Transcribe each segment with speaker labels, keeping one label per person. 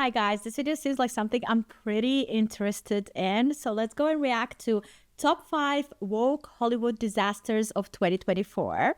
Speaker 1: right, guys, this video seems like something I'm pretty interested in. So let's go and react to top 5 woke Hollywood disasters of 2024.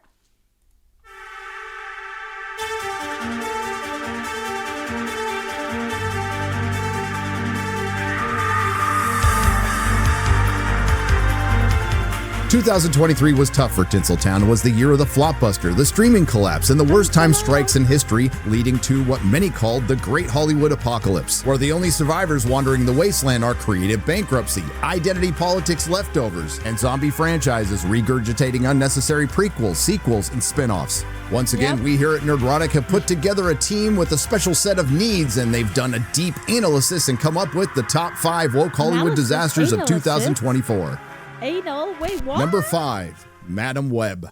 Speaker 2: 2023 was tough for Tinseltown. It was the year of the flopbuster, the streaming collapse, and the worst time strikes in history, leading to what many called the Great Hollywood Apocalypse, where the only survivors wandering the wasteland are creative bankruptcy, identity politics leftovers, and zombie franchises regurgitating unnecessary prequels, sequels, and spin-offs. Once again, we here at Nerdrotic have put together a team with a special set of needs, and they've done a deep analysis and come up with the top 5 woke Hollywood disasters of 2024.
Speaker 1: Anal? Wait, what?
Speaker 2: Number 5, Madam Web.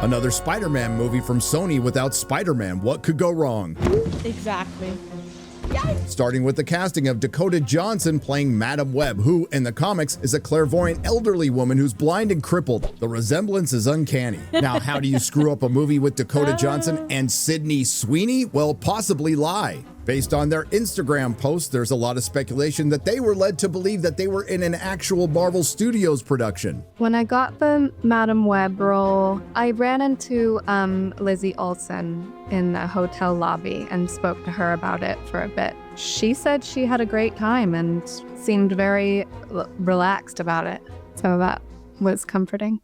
Speaker 2: Another Spider-Man movie from Sony without Spider-Man. What could go wrong?
Speaker 1: Exactly.
Speaker 2: Starting with the casting of Dakota Johnson playing Madam Web, who, in the comics, is a clairvoyant elderly woman who's blind and crippled. The resemblance is uncanny. Now, how do you screw up a movie with Dakota Johnson and Sydney Sweeney? Well, possibly lie. Based on their Instagram post, there's a lot of speculation that they were led to believe that they were in an actual Marvel Studios production.
Speaker 3: When I got the Madam Web role, I ran into Lizzie Olsen in the hotel lobby and spoke to her about it for a bit. She said she had a great time and seemed very relaxed about it. So that was comforting.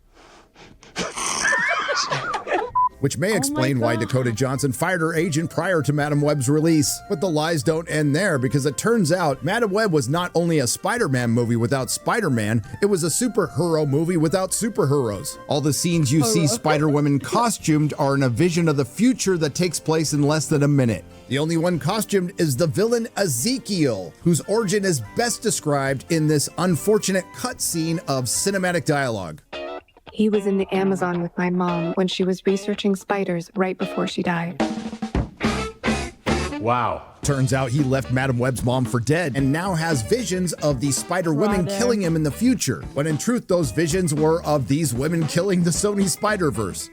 Speaker 2: Which may explain why Dakota Johnson fired her agent prior to Madam Web's release. But the lies don't end there, because it turns out Madam Web was not only a Spider-Man movie without Spider-Man, it was a superhero movie without superheroes. All the scenes you see Spider-Women costumed are in a vision of the future that takes place in less than a minute. The only one costumed is the villain Ezekiel, whose origin is best described in this unfortunate cutscene of cinematic dialogue.
Speaker 4: He was in the Amazon with my mom when she was researching spiders right before she died.
Speaker 2: Wow. Turns out he left Madam Web's mom for dead and now has visions of these spider women killing him in the future, when in truth those visions were of these women killing the Sony Spider-Verse.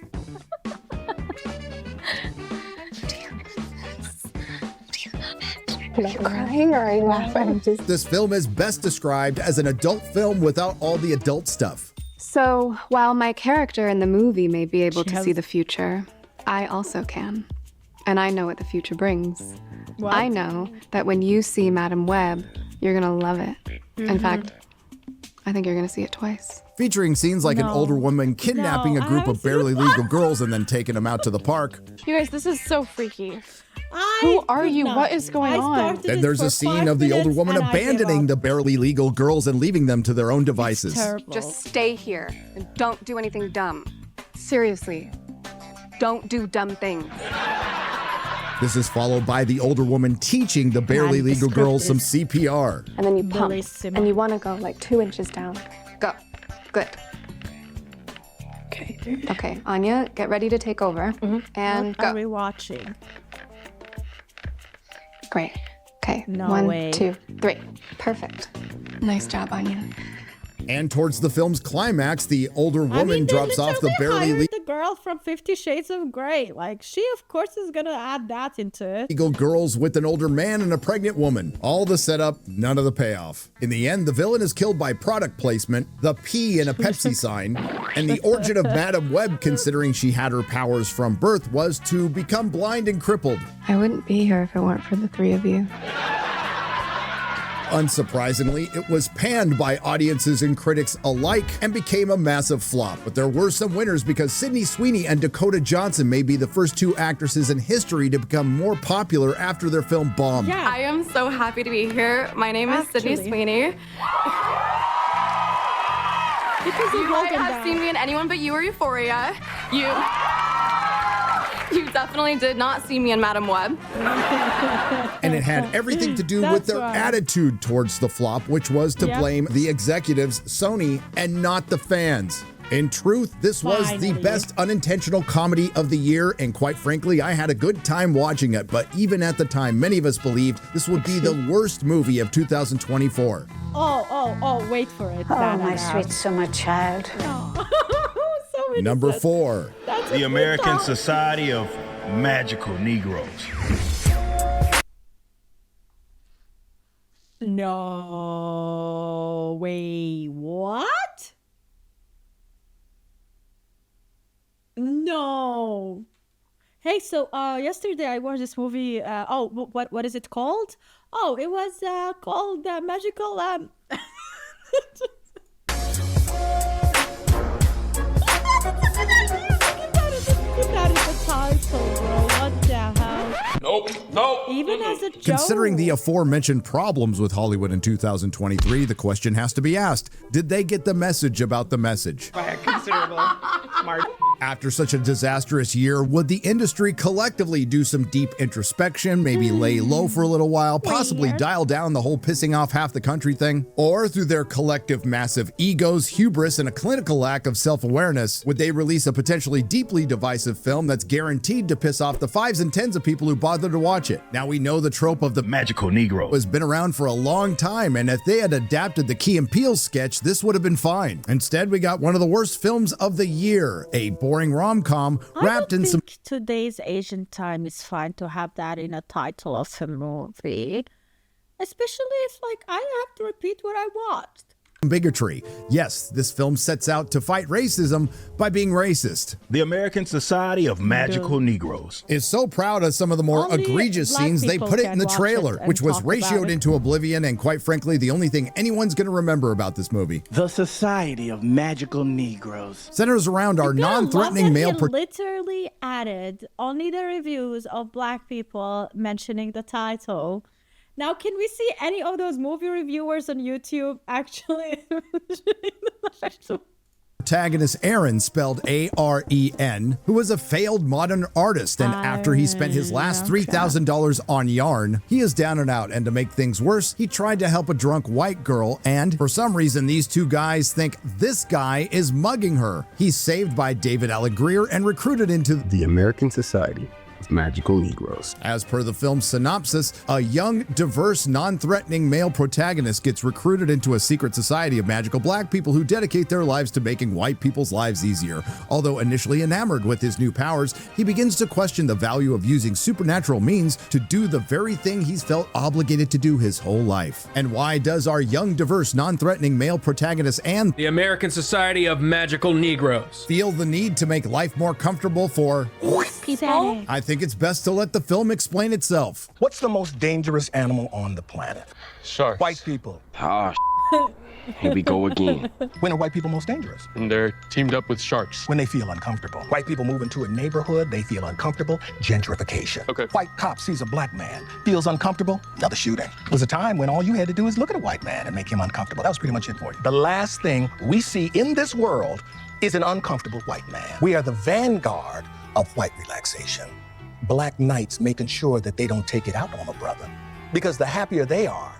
Speaker 4: Are you crying or are you laughing?
Speaker 2: This film is best described as an adult film without all the adult stuff.
Speaker 4: So, while my character in the movie may be able to see the future, I also can. And I know what the future brings.
Speaker 1: What?
Speaker 4: I know that when you see Madam Web, you're gonna love it. In fact, I think you're gonna see it twice.
Speaker 2: Featuring scenes like an older woman kidnapping a group of barely legal girls and then taking them out to the park.
Speaker 5: You guys, this is so freaky. Who are you? What is going on?
Speaker 2: Then there's a scene of the older woman abandoning the barely legal girls and leaving them to their own devices.
Speaker 4: Just stay here and don't do anything dumb. Seriously, don't do dumb things.
Speaker 2: This is followed by the older woman teaching the barely legal girls some CPR.
Speaker 4: And then you pump, and you want to go like 2 inches down. Go. Good. Okay, Anya, get ready to take over. And go.
Speaker 1: Are we watching?
Speaker 4: Great. Okay,
Speaker 1: No
Speaker 4: 1,
Speaker 1: way.
Speaker 4: 2, 3. Perfect. Nice job, Anya.
Speaker 2: And towards the film's climax, the older woman drops off the barely
Speaker 1: the girl from 50 Shades of Grey. Like, she of course is gonna add that into it.
Speaker 2: legal girls with an older man and a pregnant woman. All the setup, none of the payoff. In the end, the villain is killed by product placement, the P in a Pepsi sign, and the origin of Madam Web, considering she had her powers from birth, was to become blind and crippled.
Speaker 4: I wouldn't be here if it weren't for the 3 of you.
Speaker 2: Unsurprisingly, it was panned by audiences and critics alike and became a massive flop. But there were some winners, because Sydney Sweeney and Dakota Johnson may be the first 2 actresses in history to become more popular after their film bombed.
Speaker 1: Yeah.
Speaker 5: I am so happy to be here. My name is Sydney Sweeney.
Speaker 1: Because
Speaker 5: You might have seen me in Anyone But You or Euphoria.
Speaker 4: You definitely did not see me in Madam Web.
Speaker 2: And it had everything to do with their attitude towards the flop, which was to blame the executives, Sony, and not the fans. In truth, this was the best unintentional comedy of the year, and quite frankly, I had a good time watching it, but even at the time, many of us believed this would be the worst movie of 2024.
Speaker 1: Oh, wait for it.
Speaker 6: Oh, my sweet summer child.
Speaker 1: So
Speaker 2: Number 4.
Speaker 7: The American Society of Magical Negroes.
Speaker 1: No, wait, what? No. Hey, so yesterday I watched this movie. What is it called? Oh, it was called Magical. That is the title, bro. What the hell?
Speaker 7: Nope.
Speaker 1: Even as a joke.
Speaker 2: Considering the aforementioned problems with Hollywood in 2023, the question has to be asked: did they get the message about the message?
Speaker 5: Considerable. Smart.
Speaker 2: After such a disastrous year, would the industry collectively do some deep introspection, maybe lay low for a little while, possibly dial down the whole pissing off half the country thing? Or through their collective massive egos, hubris, and a clinical lack of self-awareness, would they release a potentially deeply divisive film that's guaranteed to piss off the 5s and 10s of people who bother to watch it? Now we know the trope of the
Speaker 7: Magical Negro
Speaker 2: has been around for a long time, and if they had adapted the Key and Peele sketch, this would have been fine. Instead, we got one of the worst films of the year, a boring rom-com wrapped in some...
Speaker 1: Today's Asian time is fine to have that in a title of a movie. Especially if, like, I have to repeat what I watched.
Speaker 2: bigotry. Yes, this film sets out to fight racism by being racist.
Speaker 7: The American Society of Magical Negroes
Speaker 2: is so proud of some of the more egregious scenes they put it in the trailer, which was ratioed into oblivion, and quite frankly, the only thing anyone's going to remember about this movie.
Speaker 8: The Society of Magical Negroes
Speaker 2: centers around our non-threatening male...
Speaker 1: literally added only the reviews of black people mentioning the title. Now, can we see any of those movie reviewers on YouTube actually?
Speaker 2: Protagonist Aaron, spelled A-R-E-N, who was a failed modern artist, and after he spent his last $3,000 on yarn, he is down and out, and to make things worse, he tried to help a drunk white girl, and for some reason these two guys think this guy is mugging her. He's saved by David Alec Greer and recruited into
Speaker 9: the American Society of Magical Negroes.
Speaker 2: As per the film's synopsis, a young, diverse, non-threatening male protagonist gets recruited into a secret society of magical black people who dedicate their lives to making white people's lives easier. Although initially enamored with his new powers, he begins to question the value of using supernatural means to do the very thing he's felt obligated to do his whole life. And why does our young, diverse, non-threatening male protagonist and
Speaker 10: the American Society of Magical Negroes
Speaker 2: feel the need to make life more comfortable for
Speaker 1: people?
Speaker 2: I think it's best to let the film explain itself.
Speaker 11: What's the most dangerous animal on the planet?
Speaker 12: Sharks.
Speaker 11: White people.
Speaker 12: Ah, here we go again.
Speaker 11: When are white people most dangerous?
Speaker 12: And they're teamed up with sharks.
Speaker 11: When they feel uncomfortable. White people move into a neighborhood, they feel uncomfortable, gentrification.
Speaker 12: Okay.
Speaker 11: White cop sees a black man, feels uncomfortable, another shooting. There was a time when all you had to do is look at a white man and make him uncomfortable. That was pretty much it for you. The last thing we see in this world is an uncomfortable white man. We are the vanguard of white relaxation. Black knights making sure that they don't take it out on a brother. Because the happier they are,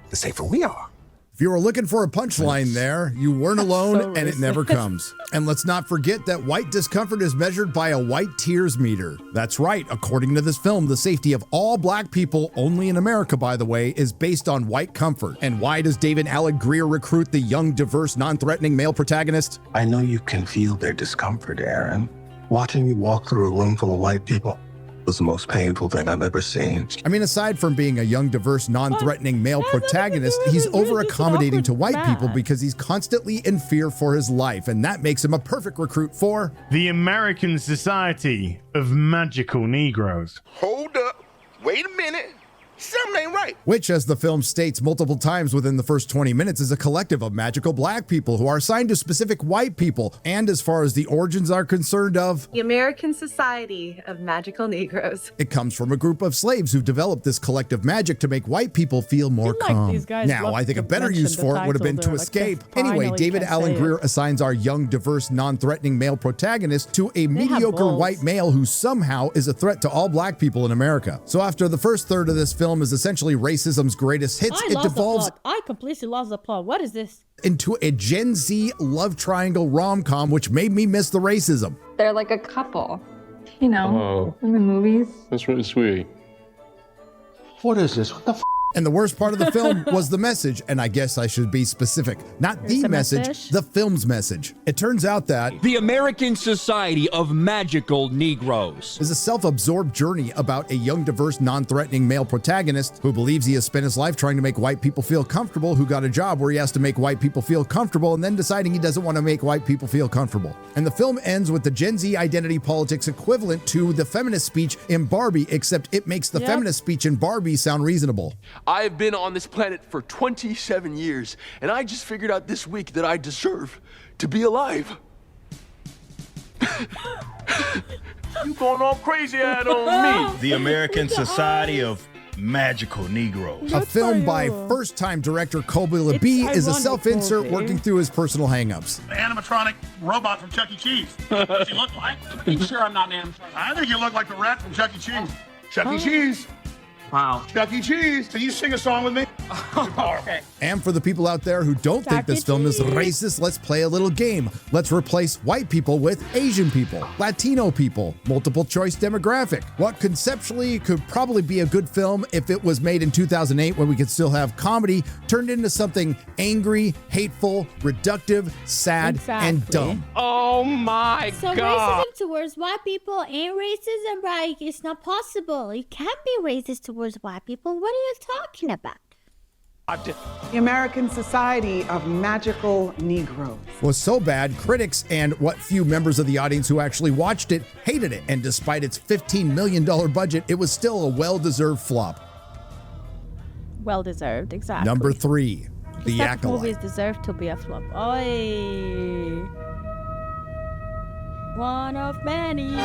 Speaker 11: the safer we are.
Speaker 2: If you were looking for a punchline there, you weren't alone, and it never comes. And let's not forget that white discomfort is measured by a white tears meter. That's right, according to this film, the safety of all black people, only in America by the way, is based on white comfort. And why does David Alec Greer recruit the young, diverse, non-threatening male protagonist?
Speaker 9: I know you can feel their discomfort, Aaron. Watching you walk through a room full of white people was the most painful thing I've ever seen.
Speaker 2: I mean, aside from being a young, diverse, non-threatening male protagonist, he's over-accommodating to white people because he's constantly in fear for his life, and that makes him a perfect recruit for
Speaker 13: the American Society of Magical Negroes.
Speaker 14: Hold up. Wait a minute.
Speaker 11: Something ain't right.
Speaker 2: Which, as the film states multiple times within the first 20 minutes, is a collective of magical black people who are assigned to specific white people, and as far as the origins are concerned of
Speaker 13: the American Society of Magical Negroes.
Speaker 2: It comes from a group of slaves who developed this collective magic to make white people feel more calm. Now, I think a better use for it would have been to escape. Anyway, David Alan Grier assigns our young, diverse, non-threatening male protagonist to a mediocre white male who somehow is a threat to all black people in America. So after the first third of this film is essentially racism's greatest hits, it devolves.
Speaker 1: I completely lost the plot. What is this?
Speaker 2: Into a Gen Z love triangle rom-com, which made me miss the racism.
Speaker 3: They're like a couple, you know, in the movies.
Speaker 12: That's really sweet.
Speaker 11: What is this? What the f?
Speaker 2: And the worst part of the film was the message, and I guess I should be specific. Not the message, the film's message. It turns out that
Speaker 10: the American Society of Magical Negroes
Speaker 2: is a self-absorbed journey about a young, diverse, non-threatening male protagonist who believes he has spent his life trying to make white people feel comfortable, who got a job where he has to make white people feel comfortable, and then deciding he doesn't want to make white people feel comfortable. And the film ends with the Gen Z identity politics equivalent to the feminist speech in Barbie, except it makes the feminist speech in Barbie sound reasonable.
Speaker 12: I've been on this planet for 27 years, and I just figured out this week that I deserve to be alive.
Speaker 7: You going all crazy out on me. The American Society of Magical Negroes.
Speaker 2: A film by first-time director Colby LeBee is a self-insert working through his personal hang-ups.
Speaker 14: The animatronic robot from Chuck E. Cheese. What does he look like? Are you sure I'm not an animatronic? I think you look like the rat from Chuck E. Cheese. Chuck E. Cheese. Wow. Chuck E. Cheese, can you sing a song with me?
Speaker 2: Okay. And for the people out there who don't think this film is racist, let's play a little game. Let's replace white people with Asian people, Latino people, multiple choice demographic. What conceptually could probably be a good film if it was made in 2008 when we could still have comedy turned into something angry, hateful, reductive, sad, and dumb.
Speaker 10: Oh my
Speaker 1: God. So racism towards white people and racism, right? It's not possible. You can't be racist towards white people. What are you talking about?
Speaker 15: The American Society of Magical Negroes
Speaker 2: was so bad, critics and what few members of the audience who actually watched it hated it. And despite its $15 million budget, it was still a well-deserved flop.
Speaker 1: Well-deserved, exactly.
Speaker 2: Number 3, The Acolyte.
Speaker 1: Movies deserve to be a flop. Oy. One of many.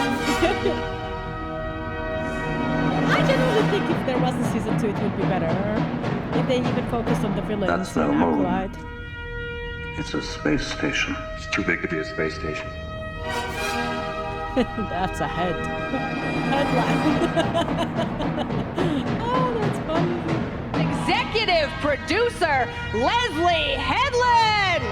Speaker 1: I genuinely think if there was a season 2, it would be better. If they even focused on the villains.
Speaker 16: That's no moon.
Speaker 1: Acolyte.
Speaker 16: It's a space station. It's too big to be a space station.
Speaker 1: That's a headline. Oh, that's funny.
Speaker 17: Executive producer Leslie Headland.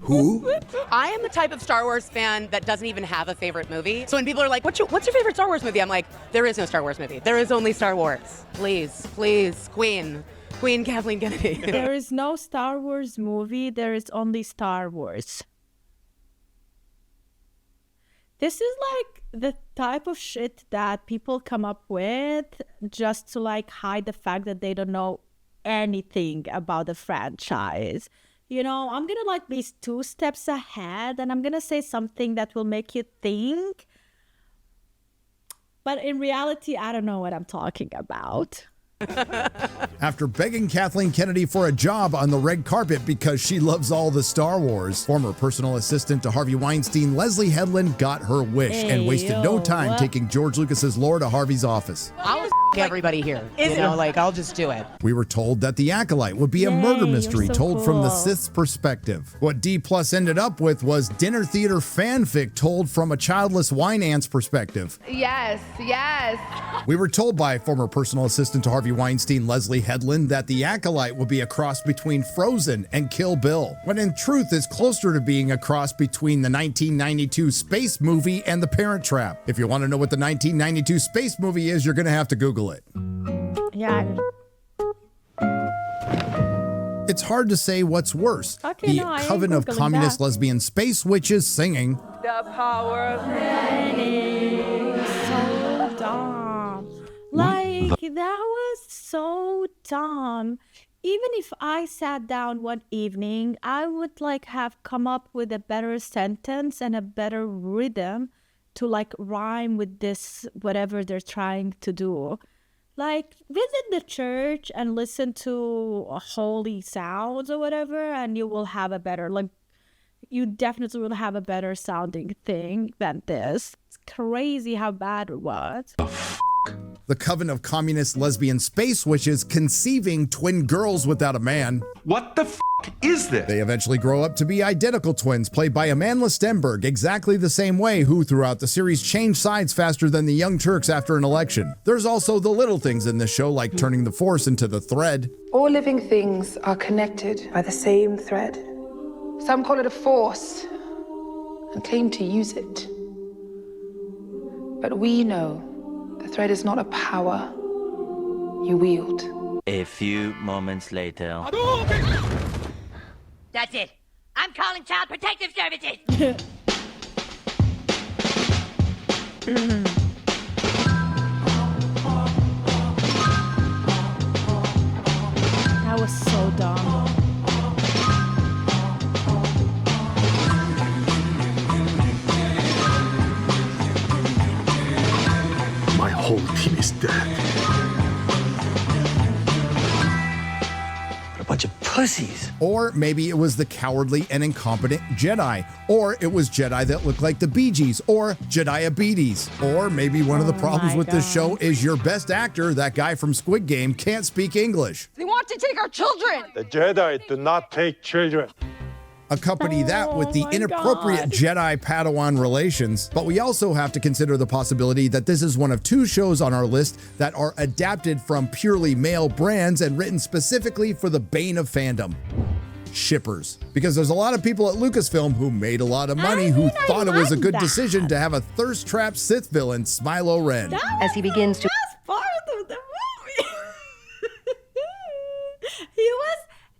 Speaker 2: Who?
Speaker 17: I am the type of Star Wars fan that doesn't even have a favorite movie. So when people are like, what's your favorite Star Wars movie? I'm like, there is no Star Wars movie. There is only Star Wars. Please, Queen Kathleen Kennedy.
Speaker 1: There is no Star Wars movie. There is only Star Wars. This is like the type of shit that people come up with just to like hide the fact that they don't know anything about the franchise. You know, I'm gonna like be 2 steps ahead and I'm gonna say something that will make you think. But in reality, I don't know what I'm talking about.
Speaker 2: After begging Kathleen Kennedy for a job on the red carpet because she loves all the Star Wars, former personal assistant to Harvey Weinstein, Leslie Headland got her wish and wasted no time taking George Lucas's lore to Harvey's office.
Speaker 17: I'll everybody here. I'll just do it.
Speaker 2: We were told that The Acolyte would be a murder mystery told from the Sith's perspective. What D+ ended up with was dinner theater fanfic told from a childless wine ant's perspective.
Speaker 3: Yes.
Speaker 2: We were told by former personal assistant to Harvey Weinstein, Leslie Headland, that The Acolyte would be a cross between Frozen and Kill Bill, when in truth it's closer to being a cross between the 1992 space movie and The Parent Trap. If you want to know what the 1992 space movie is, you're going to have to Google it.
Speaker 1: Yeah.
Speaker 2: it's hard to say what's worse.
Speaker 1: Okay,
Speaker 2: the coven of communist lesbian space witches singing
Speaker 5: The power of
Speaker 1: many. So dumb. Like, that was so dumb. Even if I sat down one evening, I would like have come up with a better sentence and a better rhythm to like rhyme with this, whatever they're trying to do. Like, visit the church and listen to holy sounds or whatever, and you will have a better, like, you definitely will have a better sounding thing than this. It's crazy how bad it was.
Speaker 2: the coven of communist lesbian space witches conceiving twin girls without a man.
Speaker 18: What the f*** is this?
Speaker 2: They eventually grow up to be identical twins played by Amandla Stenberg, exactly the same way, who throughout the series changed sides faster than the Young Turks after an election. There's also the little things in this show, like turning the Force into the thread.
Speaker 19: All living things are connected by the same thread. Some call it a force and claim to use it. But we know the thread is not a power you wield.
Speaker 20: A few moments later.
Speaker 21: That's it. I'm calling Child Protective Services.
Speaker 1: That was so dumb.
Speaker 14: My whole team is dead.
Speaker 2: A bunch of pussies. Or maybe it was the cowardly and incompetent Jedi. Or it was Jedi that looked like the Bee Gees. Or Jedi-a-Beaties. Or maybe one of the problems with this show is your best actor, that guy from Squid Game, can't speak English.
Speaker 5: They want to take our children.
Speaker 14: The Jedi do not take children.
Speaker 2: Accompany that with the inappropriate Jedi-Padawan relations. But we also have to consider the possibility that this is one of two shows on our list that are adapted from purely male brands and written specifically for the bane of fandom. Shippers. Because there's a lot of people at Lucasfilm who made a lot of money who thought it was a good decision to have a thirst-trapped Sith villain, Smilo Ren.
Speaker 21: As he begins to...
Speaker 1: That's part of the movie.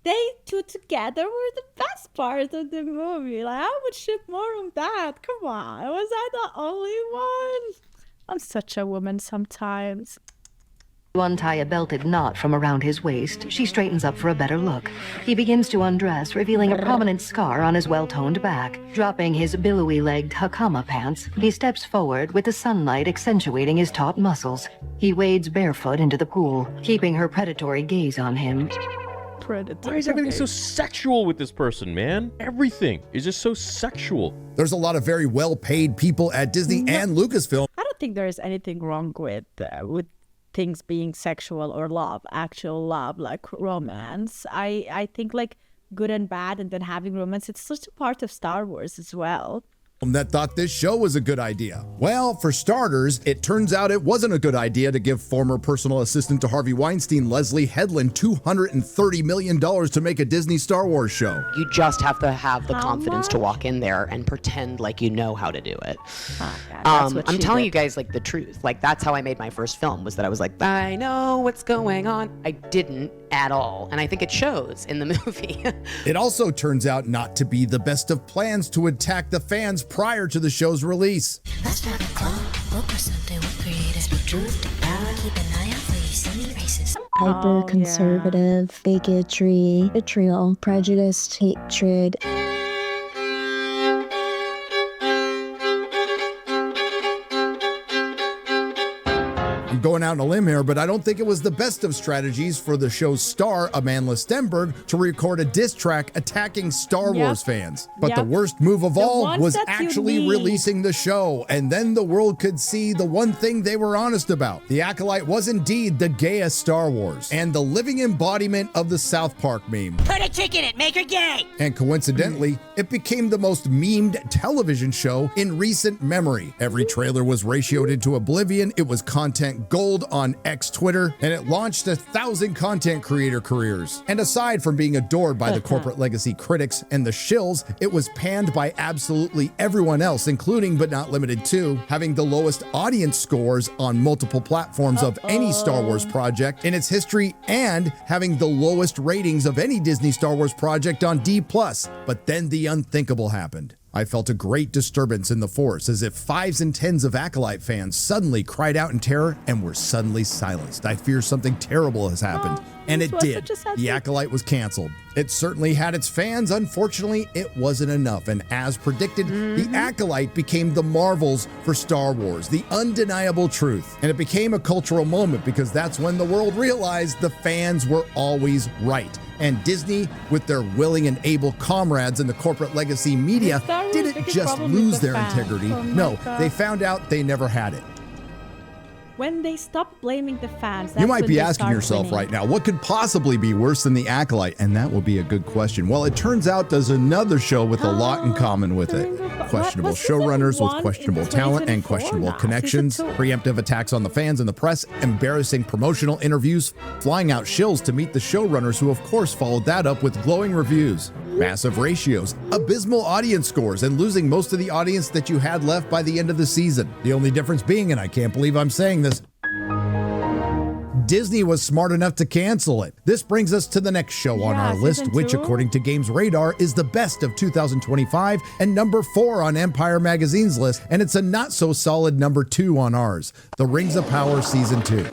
Speaker 1: They two together were the best part of the movie. Like, I would ship more of that. Come on. Was I the only one? I'm such a woman sometimes.
Speaker 22: To untie a belted knot from around his waist, she straightens up for a better look. He begins to undress, revealing a prominent scar on his well-toned back. Dropping his billowy-legged hakama pants, he steps forward with the sunlight accentuating his taut muscles. He wades barefoot into the pool, keeping her predatory gaze on him.
Speaker 23: Why is everything so sexual with this person, man? Everything is just so sexual.
Speaker 2: There's a lot of very well-paid people at Disney and Lucasfilm.
Speaker 1: I don't think there is anything wrong with things being sexual or love, actual love, like romance. I think like good and bad and then having romance, it's such a part of Star Wars as well.
Speaker 2: That thought this show was a good idea. Well, for starters, it turns out it wasn't a good idea to give former personal assistant to Harvey Weinstein, Leslie Headland, $230 million to make a Disney Star Wars show.
Speaker 17: You just have to have the confidence to walk in there and pretend like you know how to do it. I'm telling you guys like the truth. Like that's how I made my first film, was that I was like, I know what's going on. I didn't at all. And I think it shows in the movie.
Speaker 2: It also turns out not to be the best of plans to attack the fans prior to the show's release.
Speaker 24: Hyper-conservative, bigotry, vitriol, prejudice, hatred.
Speaker 2: I'm going out on a limb here, but I don't think it was the best of strategies for the show's star, Amandla Stenberg, to record a diss track attacking Star Wars fans. But the worst move of all was actually releasing the show, and then the world could see the one thing they were honest about. The Acolyte was indeed the gayest Star Wars, and the living embodiment of the South Park meme.
Speaker 21: Put a chick in it, make her gay!
Speaker 2: And coincidentally, it became the most memed television show in recent memory. Every trailer was ratioed into oblivion, it was content gold on X Twitter, and it launched 1,000 content creator careers. And aside from being adored by the corporate legacy critics and the shills, it was panned by absolutely everyone else, including but not limited to having the lowest audience scores on multiple platforms of any Star Wars project in its history, and having the lowest ratings of any Disney Star Wars project on D+. But then the unthinkable happened. I felt a great disturbance in the Force, as if 5s and 10s of Acolyte fans suddenly cried out in terror and were suddenly silenced. I fear something terrible has happened. And it did. The Acolyte was canceled. It certainly had its fans. Unfortunately, it wasn't enough. And as predicted, the Acolyte became the Marvels for Star Wars, the undeniable truth. And it became a cultural moment because that's when the world realized the fans were always right. And Disney, with their willing and able comrades in the corporate legacy media, didn't just lose their integrity. No, they found out they never had it.
Speaker 1: When they stop blaming the fans,
Speaker 2: you might be asking yourself right now, what could possibly be worse than The Acolyte? And that will be a good question. Well, it turns out there's another show with a lot in common with it. Questionable showrunners with questionable talent and questionable connections, preemptive attacks on the fans and the press, embarrassing promotional interviews, flying out shills to meet the showrunners who of course followed that up with glowing reviews, massive ratios, abysmal audience scores, and losing most of the audience that you had left by the end of the season. The only difference being, and I can't believe I'm saying this, Disney was smart enough to cancel it. This brings us to the next show on our list, which according to Games Radar is the best of 2025 and number 4 on Empire Magazine's list, and it's a not so solid number 2 on ours, The Rings of Power Season 2.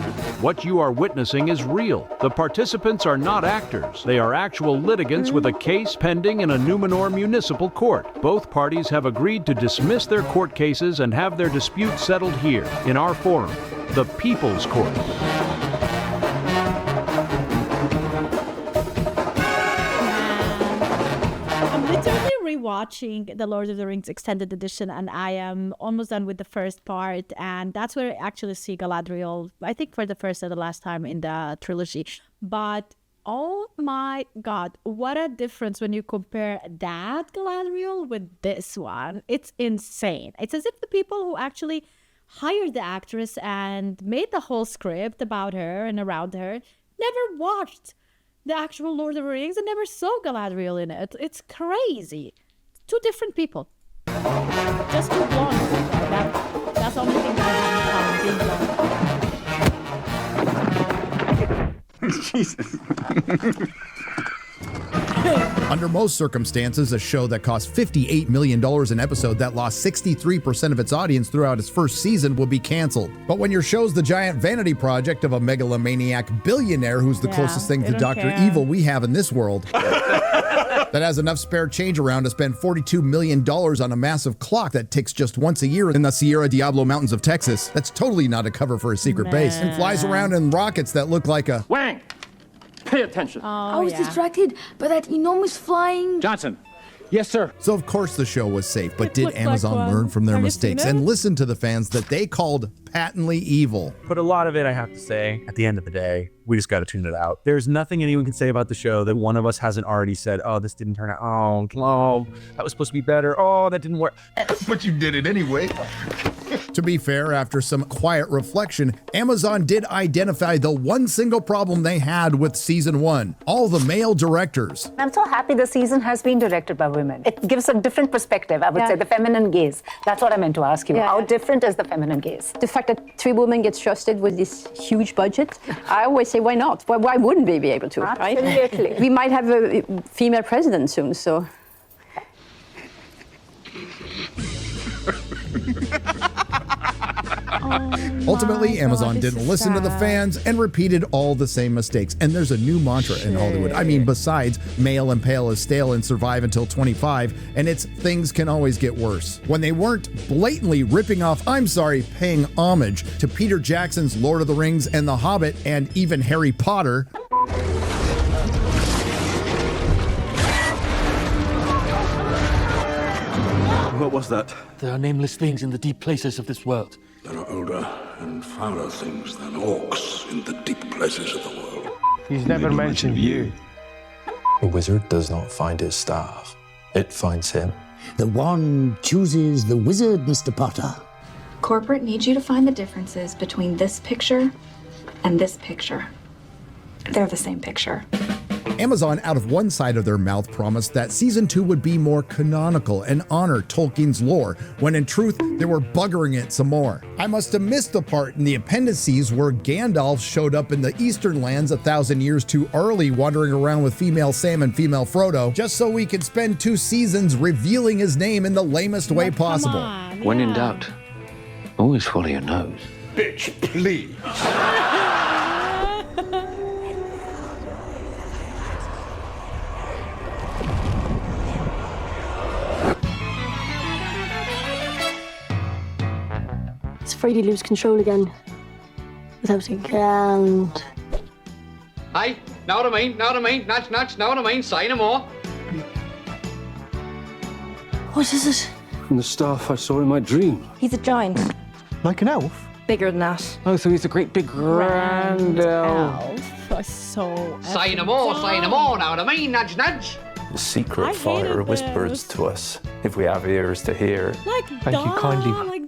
Speaker 4: What you are witnessing is real. The participants are not actors. They are actual litigants with a case pending in a Numenor municipal court. Both parties have agreed to dismiss their court cases and have their dispute settled here, in our forum, the People's Court.
Speaker 1: Watching the Lord of the Rings extended edition, and I am almost done with the first part, and that's where I actually see Galadriel, I think for the first and the last time in the trilogy. But oh my god, what a difference when you compare that Galadriel with this one. It's insane. It's as if the people who actually hired the actress and made the whole script about her and around her never watched the actual Lord of the Rings and never saw Galadriel in it. It's crazy. Two different people. Just two blonde people. That's the only thing that I have in common, being blonde.
Speaker 2: Jesus. Under most circumstances, a show that cost $58 million an episode that lost 63% of its audience throughout its first season will be canceled. But when your show's the giant vanity project of a megalomaniac billionaire who's the closest thing to Dr. Evil we have in this world, that has enough spare change around to spend $42 million on a massive clock that ticks just once a year in the Sierra Diablo Mountains of Texas, that's totally not a cover for a secret base, and flies around in rockets that look like a...
Speaker 6: Wang! Pay attention.
Speaker 21: I was distracted by that enormous flying...
Speaker 6: Johnson. Yes, sir.
Speaker 2: So of course the show was safe, but did Amazon learn from their mistakes and listen to the fans that they called patently evil?
Speaker 8: But a lot of it, I have to say, at the end of the day, we just got to tune it out. There's nothing anyone can say about the show that one of us hasn't already said, oh, this didn't turn out, oh, that was supposed to be better, oh, that didn't work.
Speaker 2: But you did it anyway. To be fair, after some quiet reflection, Amazon did identify the one single problem they had with season 1, all the male directors.
Speaker 9: I'm so happy the season has been directed by women. It gives a different perspective, I would say, the feminine gaze. That's what I meant to ask you. How different is the feminine gaze?
Speaker 25: The fact that 3 women get trusted with this huge budget, I always say, why not? Why wouldn't we be able to, right?
Speaker 9: Absolutely.
Speaker 25: We might have a female president soon, so...
Speaker 2: Ultimately, Amazon didn't listen to the fans and repeated all the same mistakes. And there's a new mantra in Hollywood. I mean, besides male and pale is stale and survive until 25, and it's things can always get worse. When they weren't blatantly ripping off, paying homage to Peter Jackson's Lord of the Rings and The Hobbit and even Harry Potter.
Speaker 6: What was that? There are nameless things in the deep places of this world.
Speaker 16: There are older and fouler things than orcs in the deep places of the world.
Speaker 6: He's never mentioned you.
Speaker 26: A wizard does not find his staff. It finds him.
Speaker 27: The wand chooses the wizard, Mr. Potter.
Speaker 7: Corporate needs you to find the differences between this picture and this picture. They're the same picture.
Speaker 2: Amazon, out of one side of their mouth, promised that season 2 would be more canonical and honor Tolkien's lore, when in truth, they were buggering it some more. I must have missed the part in the appendices where Gandalf showed up in the Eastern lands 1,000 years too early, wandering around with female Sam and female Frodo, just so we could spend 2 seasons revealing his name in the lamest way possible.
Speaker 6: When in doubt, always follow your nose.
Speaker 14: Bitch, please.
Speaker 10: It's afraid you lose control again without a ground.
Speaker 11: Hey, know what I mean? Know what I mean? Nudge, nudge, know what I mean? Say no more.
Speaker 10: What is it?
Speaker 6: From the stuff I saw in my dream.
Speaker 10: He's a giant.
Speaker 6: Like an elf?
Speaker 10: Bigger than that.
Speaker 6: Oh, so he's a great big grand elf.
Speaker 1: So
Speaker 11: say no more, say no more, know what I mean? Nudge, nudge.
Speaker 26: The secret fire whispers to us if we have ears to hear.
Speaker 1: Like,
Speaker 26: Thank you kindly.
Speaker 1: Like,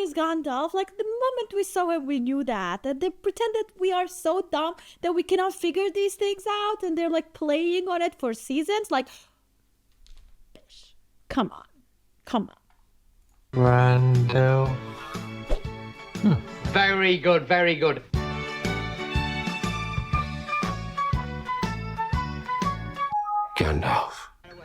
Speaker 1: is Gandalf. Like, the moment we saw it, we knew that. And they pretend that we are so dumb that we cannot figure these things out. And they're like playing on it for seasons. Like, come on. Come on.
Speaker 6: Grand elf.
Speaker 11: Very good, very good.
Speaker 6: Gandalf.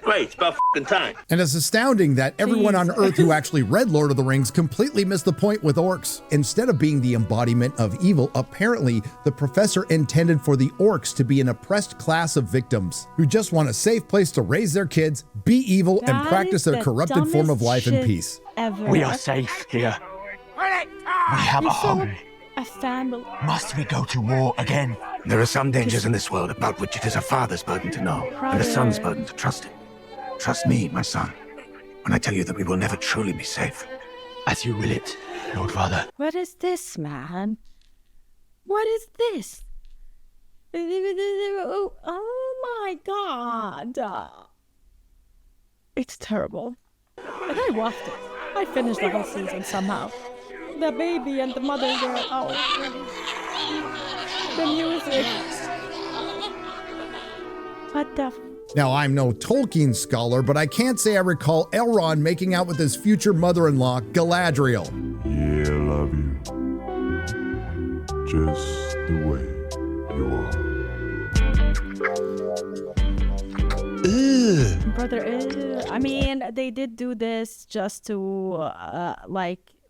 Speaker 14: Great, it's about f***ing time.
Speaker 2: And it's astounding that everyone on Earth who actually read Lord of the Rings completely missed the point with orcs. Instead of being the embodiment of evil, apparently the professor intended for the orcs to be an oppressed class of victims who just want a safe place to raise their kids, be evil, and practice a corrupted form of life in peace.
Speaker 1: Ever.
Speaker 6: We are safe here. We have a home.
Speaker 1: A family.
Speaker 6: Must we go to war again? There are some dangers in this world about which it is a father's burden to know, and a son's burden to trust him. Trust me, my son, when I tell you that we will never truly be safe. As you will it, Lord Father.
Speaker 1: What is this, man? What is this? Oh my God. It's terrible. And I watched it. I finished the whole season somehow. The baby and the mother were out. The music. What the
Speaker 2: Now, I'm no Tolkien scholar, but I can't say I recall Elrond making out with his future mother-in-law, Galadriel.
Speaker 16: Yeah, I love you. Just the way you are.
Speaker 1: Brother, I mean, they did do this just to,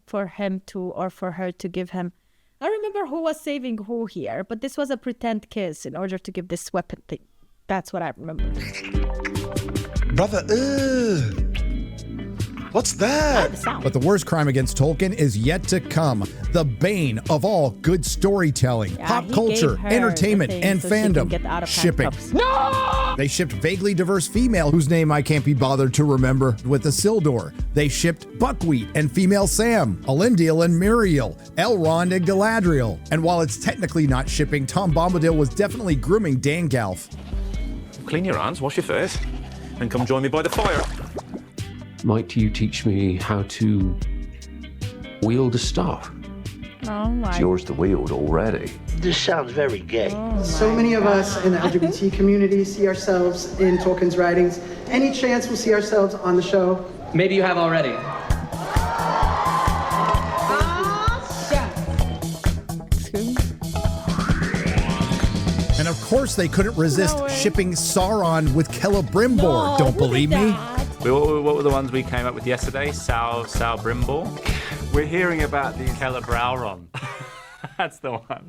Speaker 1: for him to, or for her to give him. I remember who was saving who here, but this was a pretend kiss in order to give this weapon thing. That's what I remember.
Speaker 12: Brother, what's that?
Speaker 2: But the worst crime against Tolkien is yet to come. The bane of all good storytelling, pop culture, entertainment, and fandom. Shipping.
Speaker 11: No!
Speaker 2: They shipped vaguely diverse female, whose name I can't be bothered to remember, with Isildur. They shipped Buckwheat and female Sam, Elendil and Miriel, Elrond and Galadriel. And while it's technically not shipping, Tom Bombadil was definitely grooming Gandalf.
Speaker 26: Clean your hands, wash your face, and come join me by the fire.
Speaker 6: Might you teach me how to wield a staff?
Speaker 1: Oh my.
Speaker 6: It's yours to wield already.
Speaker 14: This sounds very gay.
Speaker 13: So many of us in the LGBT community see ourselves in Tolkien's writings. Any chance we'll see ourselves on the show?
Speaker 11: Maybe you have already.
Speaker 2: And of course they couldn't resist shipping Sauron with Celebrimbor. Don't believe me?
Speaker 15: What were the ones we came up with yesterday? Celebrimbor? We're hearing about the Celebrauron. That's the one.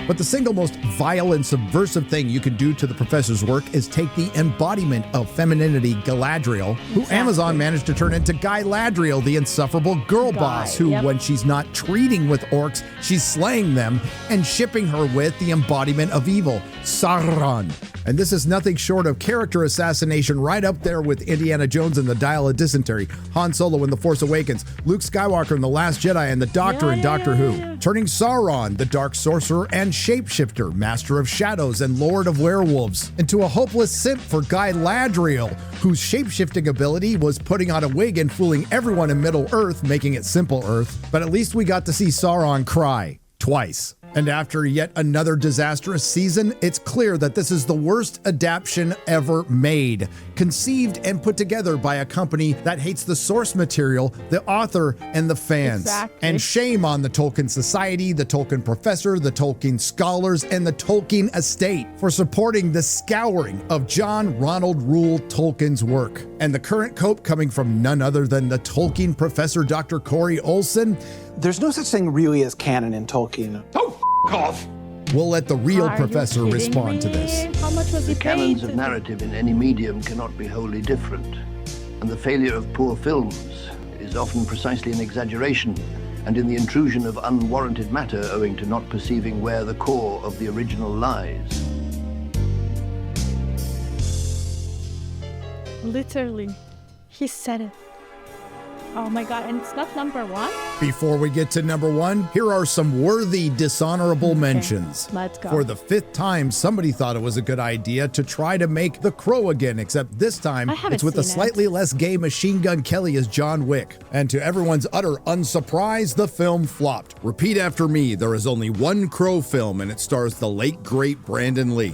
Speaker 2: But the single most vile and subversive thing you can do to the professor's work is take the embodiment of femininity, Galadriel, who Amazon managed to turn into Guy Ladriel, the insufferable girl boss, who, when she's not treating with orcs, she's slaying them, and shipping her with the embodiment of evil, Sauron. And this is nothing short of character assassination, right up there with Indiana Jones and the Dial of Dysentery, Han Solo in The Force Awakens, Luke Skywalker in The Last Jedi, and the Doctor in Doctor Who. Turning Sauron, the Dark Sorcerer and Shapeshifter, Master of Shadows and Lord of Werewolves, into a hopeless simp for Guy Ladriel, whose shapeshifting ability was putting on a wig and fooling everyone in Middle Earth, making it Simple Earth. But at least we got to see Sauron cry. Twice. And after yet another disastrous season, it's clear that this is the worst adaptation ever made, conceived and put together by a company that hates the source material, the author, and the fans.
Speaker 1: Exactly.
Speaker 2: And shame on the Tolkien Society, the Tolkien Professor, the Tolkien Scholars, and the Tolkien Estate for supporting the scouring of John Ronald Reuel Tolkien's work. And the current cope coming from none other than the Tolkien Professor Dr. Corey Olsen.
Speaker 3: There's no such thing really as canon in Tolkien.
Speaker 14: Oh, off.
Speaker 2: We'll let the real professor respond to this.
Speaker 1: How much was he
Speaker 5: The
Speaker 1: paid?
Speaker 5: canons of narrative in any medium cannot be wholly different, and the failure of poor films is often precisely an exaggeration and in the intrusion of unwarranted matter owing to not perceiving where the core of the original lies.
Speaker 1: Literally, he said it. Oh my God, and it's not number one?
Speaker 2: Before we get to number one, here are some worthy dishonorable mentions.
Speaker 1: Let's go.
Speaker 2: For the 5th time, somebody thought it was a good idea to try to make The Crow again, except this time it's with a slightly less gay Machine Gun Kelly as John Wick. And to everyone's utter unsurprise, the film flopped. Repeat after me, there is only one Crow film, and it stars the late, great Brandon Lee.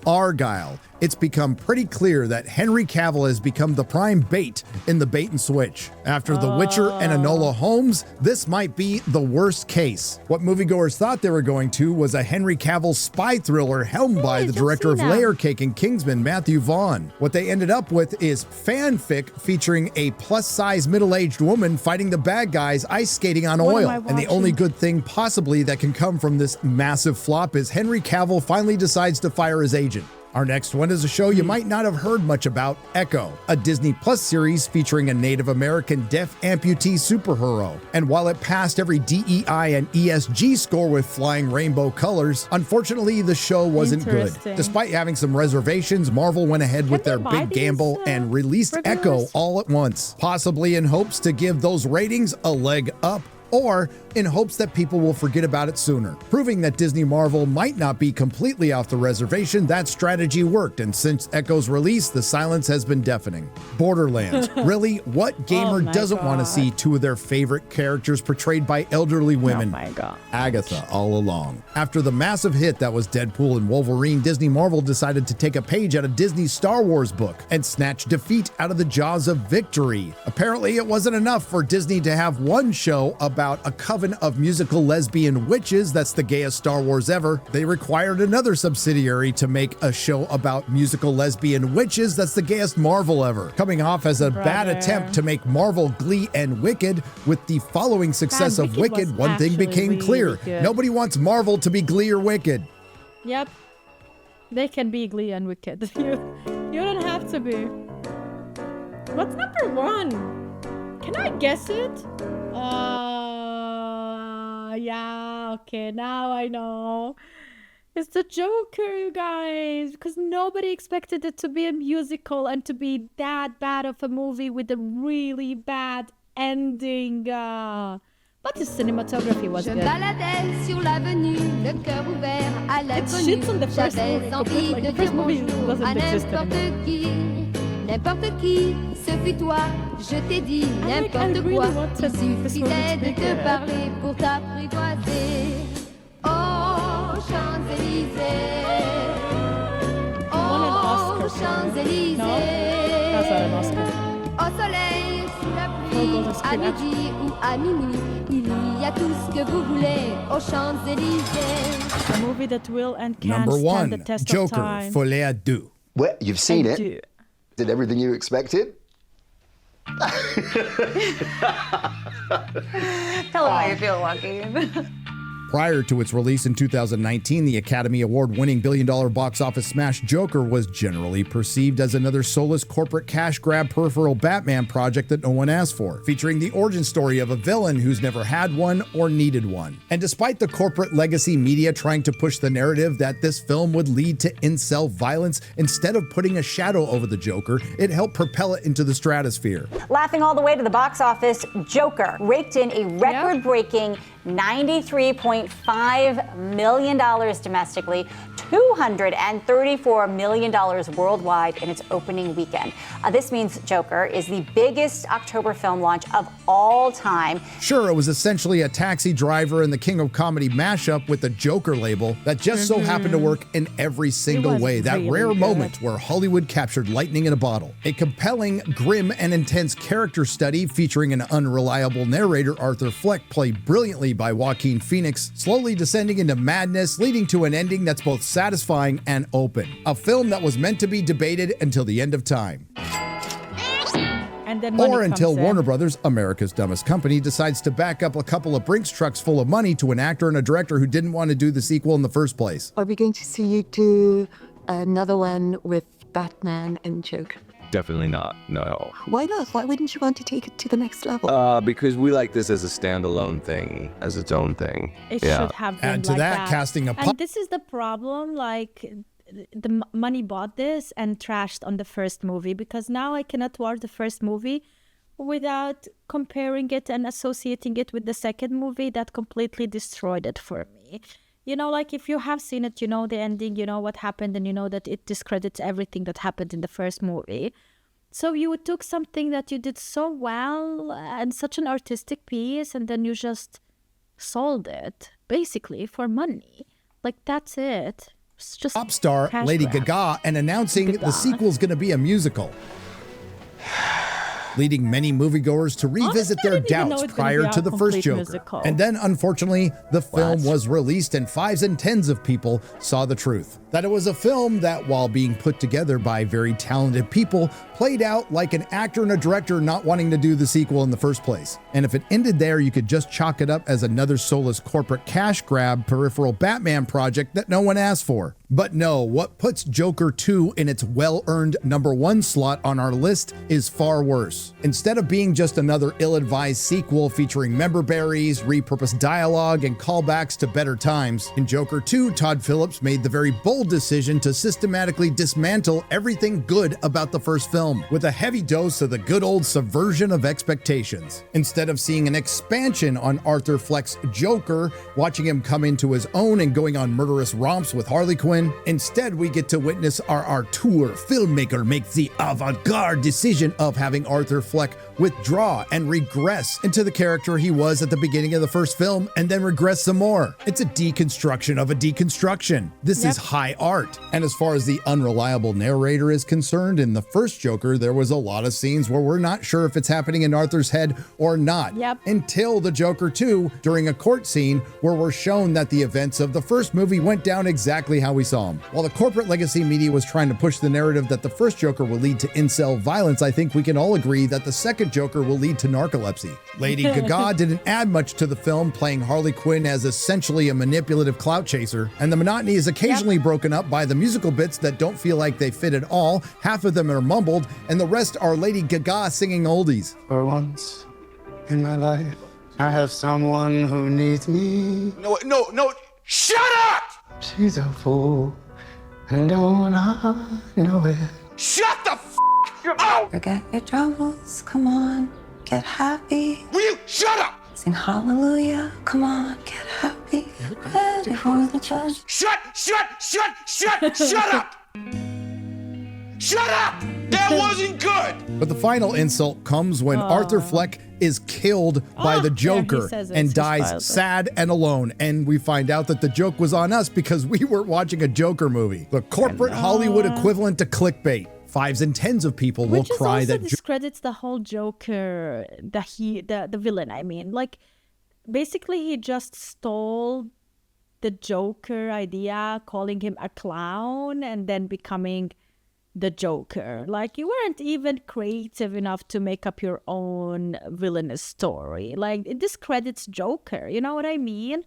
Speaker 2: Argyle. It's become pretty clear that Henry Cavill has become the prime bait in the bait and switch. After The Witcher and Enola Holmes, this might be the worst case. What moviegoers thought they were going to was a Henry Cavill spy thriller helmed by the director of Layer Cake and Kingsman, Matthew Vaughn. What they ended up with is fanfic featuring a plus-size middle-aged woman fighting the bad guys ice skating on oil. And the only good thing possibly that can come from this massive flop is Henry Cavill finally decides to fire his agent. Our next one is a show you might not have heard much about, Echo, a Disney Plus series featuring a Native American deaf amputee superhero. And while it passed every DEI and ESG score with flying rainbow colors, unfortunately the show wasn't good. Despite having some reservations, Marvel went ahead with their big gamble and released Echo all at once, possibly in hopes to give those ratings a leg up, or in hopes that people will forget about it sooner. Proving that Disney Marvel might not be completely off the reservation, that strategy worked, and since Echo's release, the silence has been deafening. Borderlands. Really? What gamer doesn't want to see two of their favorite characters portrayed by elderly women?
Speaker 1: Oh my God.
Speaker 2: Agatha all along. After the massive hit that was Deadpool and Wolverine, Disney Marvel decided to take a page out of Disney's Star Wars book and snatch defeat out of the jaws of victory. Apparently, it wasn't enough for Disney to have one show about a coven of musical lesbian witches that's the gayest Star Wars ever. They required another subsidiary to make a show about musical lesbian witches that's the gayest Marvel ever. Coming off as a bad attempt to make Marvel Glee and Wicked, with the following success of Wicked, one thing became clear. Nobody wants Marvel to be Glee or Wicked.
Speaker 1: Yep. They can be Glee and Wicked. You don't have to be. What's number one? Can I guess it? Yeah, okay, now I know. It's the Joker, you guys, because nobody expected it to be a musical and to be that bad of a movie with a really bad ending. But the cinematography was good. It shits on the first movie. Like, the first movie doesn't exist anymore.
Speaker 18: N'importe qui, ce fut toi, je t'ai dit n'importe quoi. Il suffisait de te parler pour t'apprivoiser. Oh, Champs-Élysées. Oh, Champs-Élysées. Au soleil, sous la pluie, à midi ou à minuit, il y a tout ce que vous voulez aux Champs-Élysées.
Speaker 1: A movie that will and can
Speaker 2: Number
Speaker 1: stand the
Speaker 2: one,
Speaker 1: test
Speaker 2: Joker,
Speaker 1: of time.
Speaker 2: Folie à Deux.
Speaker 19: Well, you've seen it.
Speaker 1: Do.
Speaker 19: Did everything you expected?
Speaker 20: Tell them how you feel, Joaquin.
Speaker 2: Prior to its release in 2019, the Academy Award-winning billion-dollar box office smash Joker was generally perceived as another soulless corporate cash grab peripheral Batman project that no one asked for, featuring the origin story of a villain who's never had one or needed one. And despite the corporate legacy media trying to push the narrative that this film would lead to incel violence, instead of putting a shadow over the Joker, it helped propel it into the stratosphere.
Speaker 4: Laughing all the way to the box office, Joker raked in a record-breaking $93.5 million domestically, $234 million worldwide in its opening weekend. This means Joker is the biggest October film launch of all time.
Speaker 2: Sure, it was essentially a Taxi Driver and the King of Comedy mashup with the Joker label that just so happened to work in every single way. That
Speaker 1: really
Speaker 2: rare
Speaker 1: good.
Speaker 2: moment where Hollywood captured lightning in a bottle. A compelling, grim, and intense character study featuring an unreliable narrator, Arthur Fleck, played brilliantly by Joaquin Phoenix, slowly descending into madness, leading to an ending that's both satisfying and open. A film that was meant to be debated until the end of time.
Speaker 1: And then money
Speaker 2: Or until
Speaker 1: comes in.
Speaker 2: Warner Brothers, America's dumbest company, decides to back up a couple of Brinks trucks full of money to an actor and a director who didn't want to do the sequel in the first place.
Speaker 17: Are we going to see you do another one with Batman and Joker?
Speaker 20: Definitely not, no.
Speaker 17: Why not? Why wouldn't you want to take it to the next level?
Speaker 20: Because we like this as a standalone thing, as its own thing.
Speaker 1: It should have been
Speaker 2: Add to
Speaker 1: like
Speaker 2: that, casting a
Speaker 1: And this is the problem, like, the money bought this and trashed on the first movie, because now I cannot watch the first movie without comparing it and associating it with the second movie. That completely destroyed it for me. You know, like, if you have seen it, you know the ending, you know what happened, and you know that it discredits everything that happened in the first movie. So you took something that you did so well and such an artistic piece, and then you just sold it, basically, for money. Like, that's it. It's just
Speaker 2: Pop star
Speaker 1: cash
Speaker 2: Lady
Speaker 1: grab.
Speaker 2: Gaga and announcing the sequel's going to be a musical, leading many moviegoers to revisit their doubts prior to the first Joker.
Speaker 1: Musical.
Speaker 2: And then, unfortunately, the film was released and fives and tens of people saw the truth. That it was a film that, while being put together by very talented people, played out like an actor and a director not wanting to do the sequel in the first place. And if it ended there, you could just chalk it up as another soulless corporate cash grab peripheral Batman project that no one asked for. But no, what puts Joker 2 in its well-earned #1 slot on our list is far worse. Instead of being just another ill-advised sequel featuring member berries, repurposed dialogue, and callbacks to better times, in Joker 2, Todd Phillips made the very bold decision to systematically dismantle everything good about the first film, with a heavy dose of the good old subversion of expectations. Instead of seeing an expansion on Arthur Fleck's Joker, watching him come into his own and going on murderous romps with Harley Quinn, instead we get to witness our auteur filmmaker make the avant-garde decision of having Arthur Fleck withdraw and regress into the character he was at the beginning of the first film, and then regress some more. It's a deconstruction of a deconstruction. This is high art. And as far as the unreliable narrator is concerned, in the first Joker, there was a lot of scenes where we're not sure if it's happening in Arthur's head or not. Until the Joker 2, during a court scene where we're shown that the events of the first movie went down exactly how we saw them. While the corporate legacy media was trying to push the narrative that the first Joker will lead to incel violence, I think we can all agree that the second Joker will lead to narcolepsy. Lady Gaga didn't add much to the film, playing Harley Quinn as essentially a manipulative clout chaser, and the monotony is occasionally broken up by the musical bits that don't feel like they fit at all. Half of them are mumbled, and the rest are Lady Gaga singing oldies.
Speaker 22: For once in my life, I have someone who needs me.
Speaker 14: No, shut up!
Speaker 22: She's a fool, and don't I know it?
Speaker 14: Shut the f up!
Speaker 23: Forget your troubles, come on, get happy.
Speaker 14: Will you shut up?
Speaker 23: Sing hallelujah, come on, get happy. Ready for the judge.
Speaker 14: Shut up! Shut up! That wasn't good!
Speaker 2: But the final insult comes when Arthur Fleck is killed by the Joker and dies sad and alone. And we find out that the joke was on us because we weren't watching a Joker movie. The corporate Hollywood equivalent to clickbait. Fives and tens of people will cry that
Speaker 1: discredits the whole Joker, the villain, I mean. Like, basically he just stole the Joker idea, calling him a clown, and then becoming the Joker. Like, you weren't even creative enough to make up your own villainous story. Like, it discredits Joker, you know what I mean?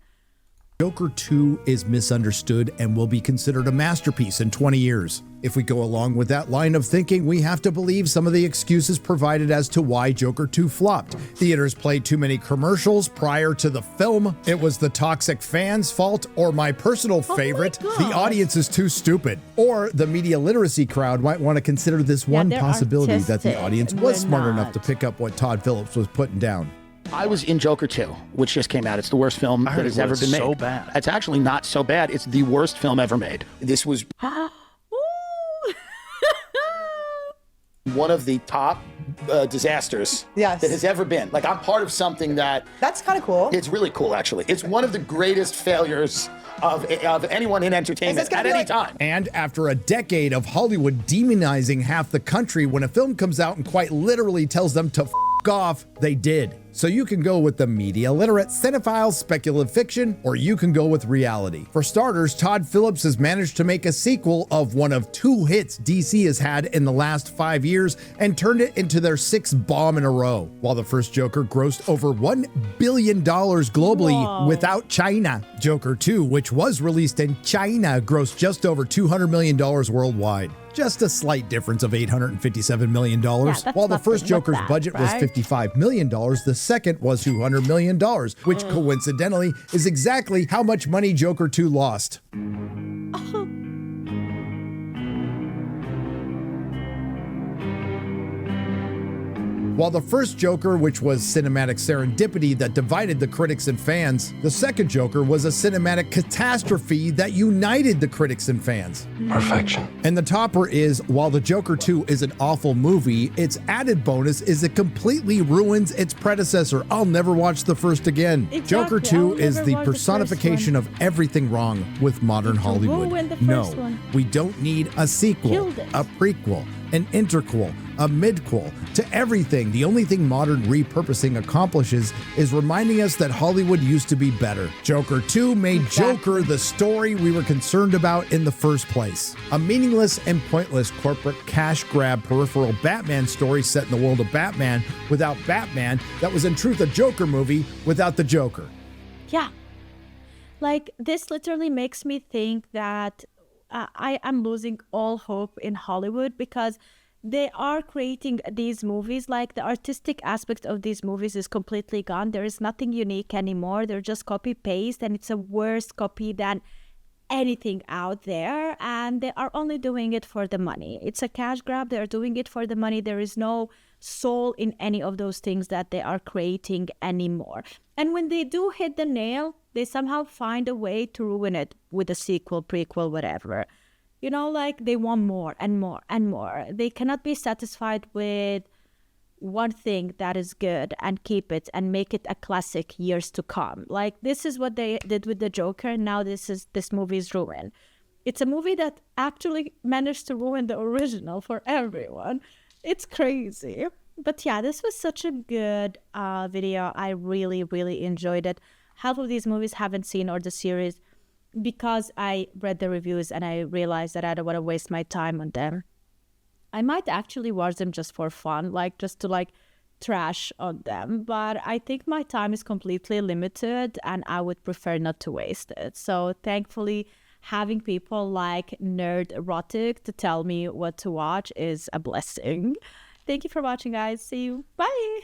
Speaker 2: Joker 2 is misunderstood and will be considered a masterpiece in 20 years. If we go along with that line of thinking, we have to believe some of the excuses provided as to why Joker 2 flopped. Theaters played too many commercials prior to the film, it was the toxic fans' fault, or my personal favorite, the audience is too stupid. Or the media literacy crowd might want to consider this one possibility that the audience was smart enough to pick up what Todd Phillips was putting down.
Speaker 7: I was in Joker 2, which just came out. It's the worst film that has ever been made. So bad. It's actually not so bad. It's the worst film ever made. This was one of the top disasters that has ever been. Like, I'm part of something that's kind of cool. It's really cool, actually. It's one of the greatest failures of anyone in entertainment at any time.
Speaker 2: And after a decade of Hollywood demonizing half the country, when a film comes out and quite literally tells them to f*** off, they did. So you can go with the media literate, cinephile, speculative fiction, or you can go with reality. For starters, Todd Phillips has managed to make a sequel of one of 2 hits DC has had in the last 5 years and turned it into their 6th bomb in a row. While the first Joker grossed over $1 billion globally without China. Joker 2, which was released in China, grossed just over $200 million worldwide. Just a slight difference of $857 million. While the first Joker's budget was $55 million, the second was $200 million, which coincidentally is exactly how much money Joker 2 lost. While the first Joker, which was cinematic serendipity that divided the critics and fans, the second Joker was a cinematic catastrophe that united the critics and fans.
Speaker 26: Perfection.
Speaker 2: And the topper is, while the Joker 2 is an awful movie, its added bonus is it completely ruins its predecessor. I'll never watch the first again.
Speaker 1: Exactly.
Speaker 2: Joker 2 is the personification of everything wrong with modern Hollywood. No, we don't need a sequel, a prequel, an interquel, a midquel, to everything. The only thing modern repurposing accomplishes is reminding us that Hollywood used to be better. Joker 2 made Joker the story we were concerned about in the first place. A meaningless and pointless corporate cash grab peripheral Batman story set in the world of Batman without Batman that was in truth a Joker movie without the Joker.
Speaker 1: Yeah. Like, this literally makes me think that I am losing all hope in Hollywood because they are creating these movies. Like, the artistic aspect of these movies is completely gone. There is nothing unique anymore. They're just copy paste, and it's a worse copy than anything out there. And they are only doing it for the money. It's a cash grab. They're doing it for the money. There is no soul in any of those things that they are creating anymore. And when they do hit the nail, they somehow find a way to ruin it with a sequel, prequel, whatever. You know, like, they want more and more and more. They cannot be satisfied with one thing that is good and keep it and make it a classic years to come. Like, this is what they did with the Joker. Now this movie is ruined. It's a movie that actually managed to ruin the original for everyone. It's crazy. But yeah, this was such a good video. I really, really enjoyed it. Half of these movies haven't seen, or the series, because I read the reviews and I realized that I don't want to waste my time on them. I might actually watch them just for fun, like just to like trash on them. But I think my time is completely limited and I would prefer not to waste it. So thankfully, having people like Nerd Erotic to tell me what to watch is a blessing. Thank you for watching, guys. See you. Bye.